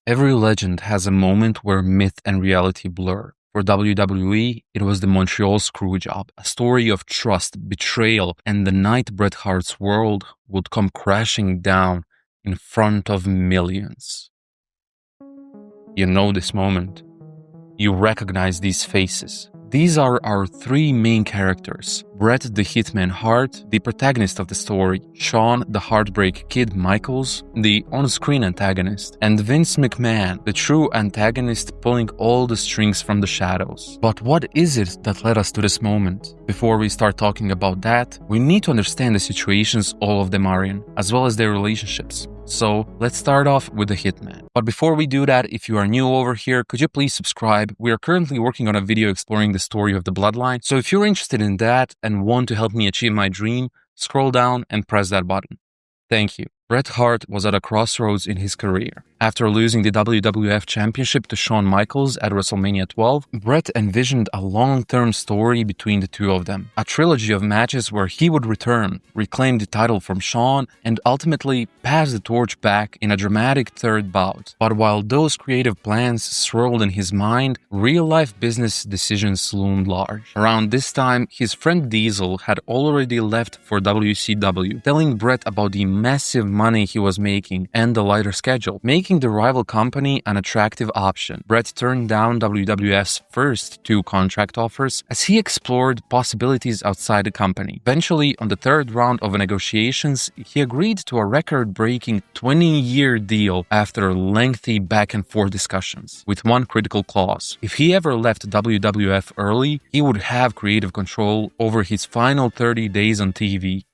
Every legend has a moment where myth and reality blur. For WWE, it was the Montreal Screwjob, a story of trust, betrayal, and the night Bret Hart's world would come crashing down in front of millions. You know this moment. You recognize these faces. These are our three main characters: Bret the Hitman Hart, the protagonist of the story, Shawn the Heartbreak Kid Michaels, the on-screen antagonist, and Vince McMahon, the true antagonist pulling all the strings from the shadows. But what is it that led us to this moment? Before we start talking about that, we need to understand the situations all of them are in, as well as their relationships. So let's start off with the Hitman. But before we do that, if you are new over here, could you please subscribe? We are currently working on a video exploring the story of the bloodline. So if you're interested in that and want to help me achieve my dream, scroll down and press that button. Thank you. Bret Hart was at a crossroads in his career. After losing the WWF Championship to Shawn Michaels at WrestleMania 12, Bret envisioned a long-term story between the two of them. A trilogy of matches where he would return, reclaim the title from Shawn, and ultimately pass the torch back in a dramatic third bout. But while those creative plans swirled in his mind, real-life business decisions loomed large. Around this time, his friend Diesel had already left for WCW, telling Bret about the massive money he was making and the lighter schedule, making the rival company an attractive option. Bret turned down WWF's first two contract offers as he explored possibilities outside the company. Eventually, on the third round of negotiations, he agreed to a record-breaking 20-year deal after lengthy back-and-forth discussions, with one critical clause. If he ever left WWF early, he would have creative control over his final 30 days on TV.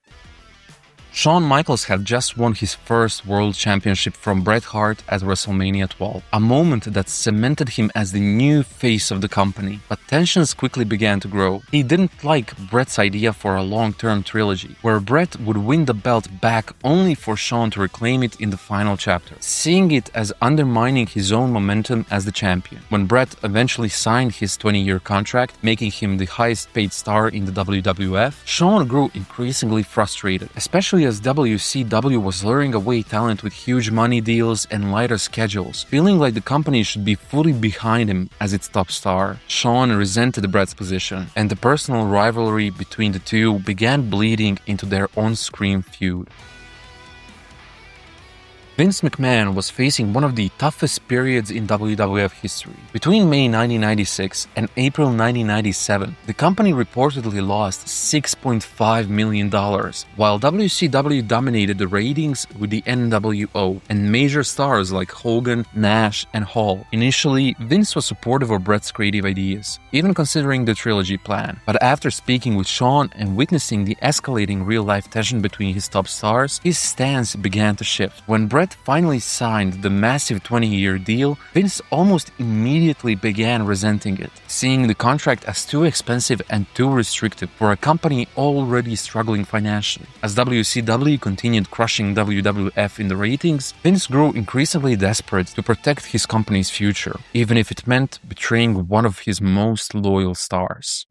Shawn Michaels had just won his first world championship from Bret Hart at WrestleMania 12, a moment that cemented him as the new face of the company. But tensions quickly began to grow. He didn't like Bret's idea for a long-term trilogy, where Bret would win the belt back only for Shawn to reclaim it in the final chapter, seeing it as undermining his own momentum as the champion. When Bret eventually signed his 20-year contract, making him the highest-paid star in the WWF, Shawn grew increasingly frustrated, especially as WCW was luring away talent with huge money deals and lighter schedules, feeling like the company should be fully behind him as its top star. Shawn resented Bret's position, and the personal rivalry between the two began bleeding into their on-screen feud. Vince McMahon was facing one of the toughest periods in WWF history. Between May 1996 and April 1997, the company reportedly lost $6.5 million, while WCW dominated the ratings with the NWO and major stars like Hogan, Nash, and Hall. Initially, Vince was supportive of Bret's creative ideas, even considering the trilogy plan. But after speaking with Shawn and witnessing the escalating real-life tension between his top stars, his stance began to shift. When Bret finally signed the massive 20-year deal, Vince almost immediately began resenting it, seeing the contract as too expensive and too restrictive for a company already struggling financially. As WCW continued crushing WWF in the ratings, Vince grew increasingly desperate to protect his company's future, even if it meant betraying one of his most loyal stars.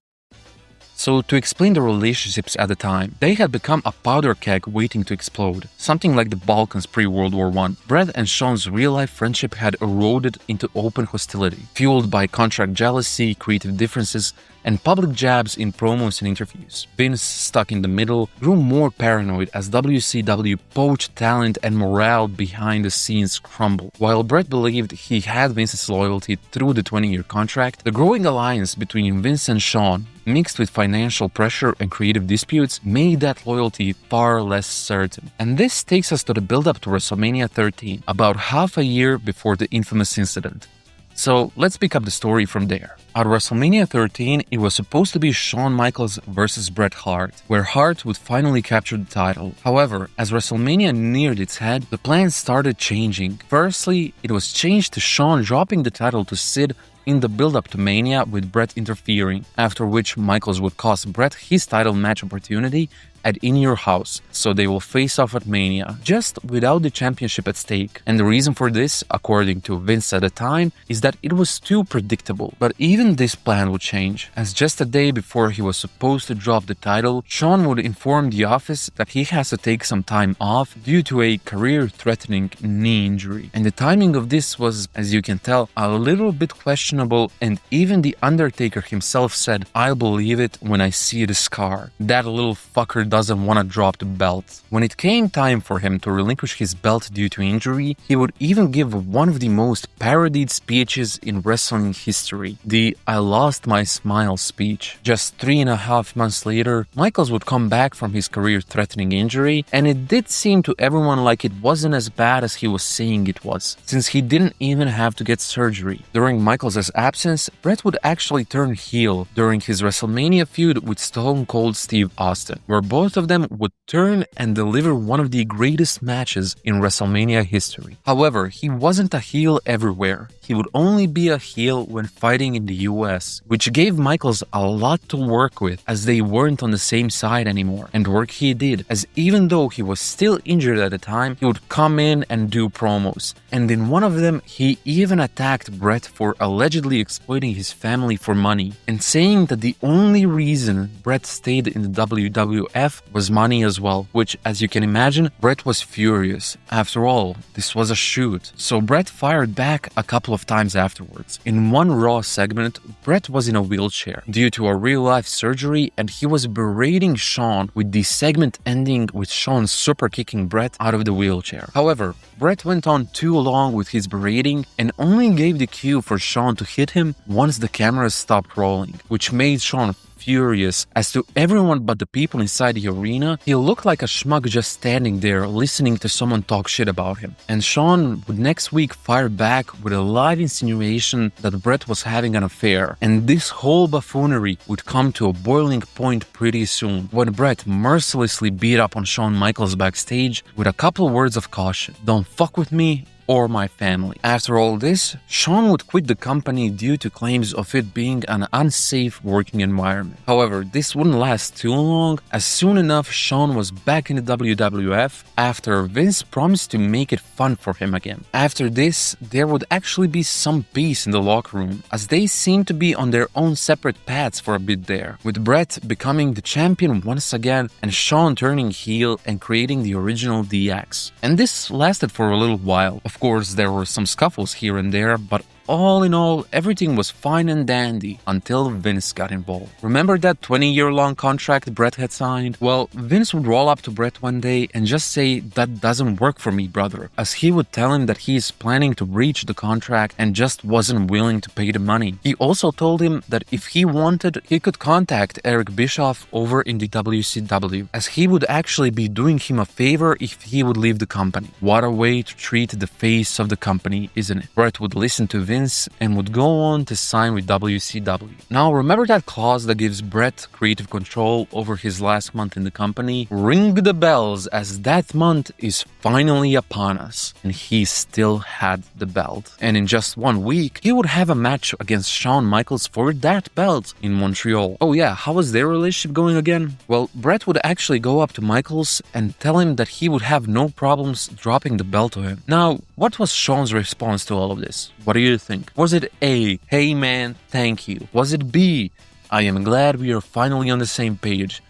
So, to explain the relationships at the time, they had become a powder keg waiting to explode, something like the Balkans pre-World War I. Bret and Shawn's real-life friendship had eroded into open hostility, fueled by contract jealousy, creative differences, and public jabs in promos and interviews. Vince, stuck in the middle, grew more paranoid as WCW poached talent and morale behind the scenes crumbled. While Bret believed he had Vince's loyalty through the 20-year contract, the growing alliance between Vince and Shawn, mixed with financial pressure and creative disputes, made that loyalty far less certain. And this takes us to the build-up to WrestleMania 13, about half a year before the infamous incident. So let's pick up the story from there. At WrestleMania 13, it was supposed to be Shawn Michaels versus Bret Hart, where Hart would finally capture the title. However, as WrestleMania neared its head, the plans started changing. Firstly, it was changed to Shawn dropping the title to Sid in the build-up to Mania with Bret interfering, after which Michaels would cost Bret his title match opportunity at In Your House, so they will face off at Mania, just without the championship at stake. And the reason for this, according to Vince at the time, is that it was too predictable. But even even this plan would change, as just a day before he was supposed to drop the title, Shawn would inform the office that he has to take some time off due to a career-threatening knee injury. And the timing of this was, as you can tell, a little bit questionable, and even the Undertaker himself said, "I'll believe it when I see the scar. That little fucker doesn't want to drop the belt." When it came time for him to relinquish his belt due to injury, he would even give one of the most parodied speeches in wrestling history, the "I lost my smile" speech. Just 3.5 months later, Michaels would come back from his career-threatening injury, and it did seem to everyone like it wasn't as bad as he was saying it was, since he didn't even have to get surgery. During Michaels' absence, Bret would actually turn heel during his WrestleMania feud with Stone Cold Steve Austin, where both of them would turn and deliver one of the greatest matches in WrestleMania history. However, he wasn't a heel everywhere. He would only be a heel when fighting in the US, which gave Michaels a lot to work with, as they weren't on the same side anymore. And work he did, as even though he was still injured at the time, he would come in and do promos. And in one of them, he even attacked Bret for allegedly exploiting his family for money, and saying that the only reason Bret stayed in the WWF was money as well, which, as you can imagine, Bret was furious. After all, this was a shoot. So Bret fired back a couple of times afterwards. In one Raw segment, Bret was in a wheelchair due to a real-life surgery, and he was berating Shawn, with the segment ending with Shawn super kicking Bret out of the wheelchair. However, Bret went on too long with his berating and only gave the cue for Shawn to hit him once the camera stopped rolling, which made Shawn furious. As to everyone but the people inside the arena, he looked like a schmuck just standing there listening to someone talk shit about him. And Shawn would next week fire back with a live insinuation that Bret was having an affair. And this whole buffoonery would come to a boiling point pretty soon, when Bret mercilessly beat up on Shawn Michaels backstage with a couple words of caution: "Don't fuck with me or my family." After all this, Shawn would quit the company due to claims of it being an unsafe working environment. However, this wouldn't last too long, as soon enough Shawn was back in the WWF after Vince promised to make it fun for him again. After this, there would actually be some peace in the locker room, as they seemed to be on their own separate paths for a bit there, with Bret becoming the champion once again and Shawn turning heel and creating the original DX. And this lasted for a little while. Of course, there were some scuffles here and there, but all in all, everything was fine and dandy until Vince got involved. Remember that 20-year-long contract Bret had signed? Well, Vince would roll up to Bret one day and just say, "That doesn't work for me, brother," as he would tell him that he is planning to breach the contract and just wasn't willing to pay the money. He also told him that if he wanted, he could contact Eric Bischoff over in the WCW, as he would actually be doing him a favor if he would leave the company. What a way to treat the face of the company, isn't it? Bret would listen to Vince and would go on to sign with WCW. Now, remember that clause that gives Bret creative control over his last month in the company? Ring the bells, as that month is finally upon us. And he still had the belt. And in just 1 week, he would have a match against Shawn Michaels for that belt in Montreal. Oh yeah, how was their relationship going again? Well, Bret would actually go up to Michaels and tell him that he would have no problems dropping the belt to him. Now, what was Shawn's response to all of this? What do you think? Was it A, "Hey man, thank you"? Was it B, "I am glad we are finally on the same page"?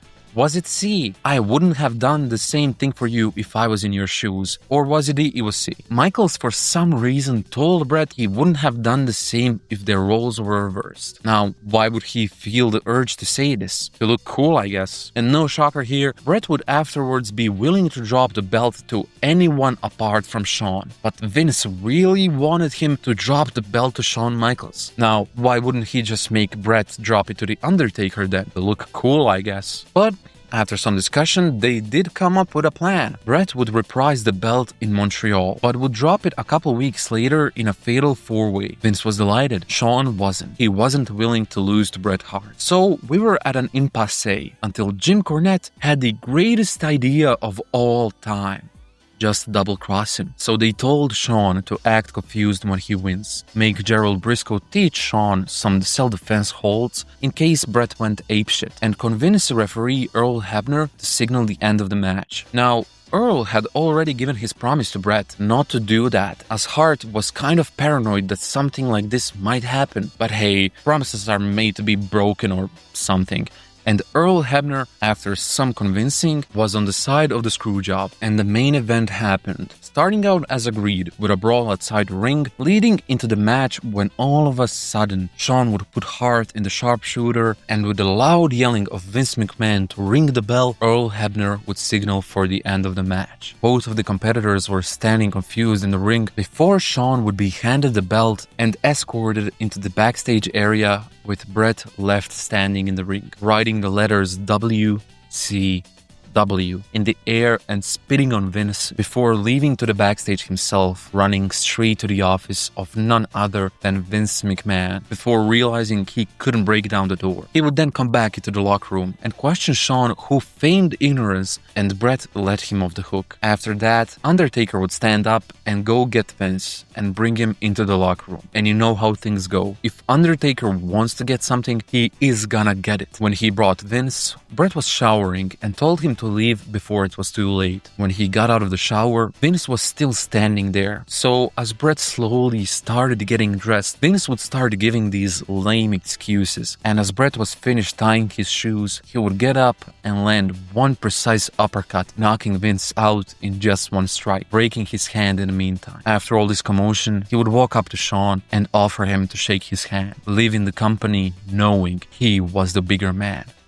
Was it C, "I wouldn't have done the same thing for you if I was in your shoes"? Or was it D, it was C? Michaels, for some reason, told Bret he wouldn't have done the same if their roles were reversed. Now, why would he feel the urge to say this? To look cool, I guess. And no shocker here, Bret would afterwards be willing to drop the belt to anyone apart from Shawn. But Vince really wanted him to drop the belt to Shawn Michaels. Now, why wouldn't he just make Bret drop it to The Undertaker then? To look cool, I guess. But after some discussion, they did come up with a plan. Bret would reprise the belt in Montreal, but would drop it a couple weeks later in a fatal four-way. Vince was delighted. Shawn wasn't. He wasn't willing to lose to Bret Hart. So we were at an impasse until Jim Cornette had the greatest idea of all time: just double-cross him. So they told Shawn to act confused when he wins, make Gerald Briscoe teach Shawn some self-defense holds in case Bret went apeshit, and convince referee Earl Hebner to signal the end of the match. Now, Earl had already given his promise to Bret not to do that, as Hart was kind of paranoid that something like this might happen. But hey, promises are made to be broken or something. And Earl Hebner, after some convincing, was on the side of the Screwjob, and the main event happened. Starting out as agreed, with a brawl outside the ring, leading into the match when all of a sudden, Shawn would put Hart in the sharpshooter, and with the loud yelling of Vince McMahon to ring the bell, Earl Hebner would signal for the end of the match. Both of the competitors were standing confused in the ring before Shawn would be handed the belt and escorted into the backstage area, with Bret left standing in the ring, writing the letters WCW in the air and spitting on Vince before leaving to the backstage himself, running straight to the office of none other than Vince McMahon before realizing he couldn't break down the door. He would then come back into the locker room and question Shawn, who feigned ignorance, and Bret let him off the hook. After that, Undertaker would stand up and go get Vince and bring him into the locker room. And you know how things go. If Undertaker wants to get something, he is gonna get it. When he brought Vince, Bret was showering and told him to leave before it was too late. When he got out of the shower, Vince was still standing there. So as Bret slowly started getting dressed, Vince would start giving these lame excuses. And as Bret was finished tying his shoes, he would get up and land one precise uppercut, knocking Vince out in just one strike, breaking his hand in the meantime. After all this commotion, he would walk up to Shawn and offer him to shake his hand, leaving the company knowing he was the bigger man.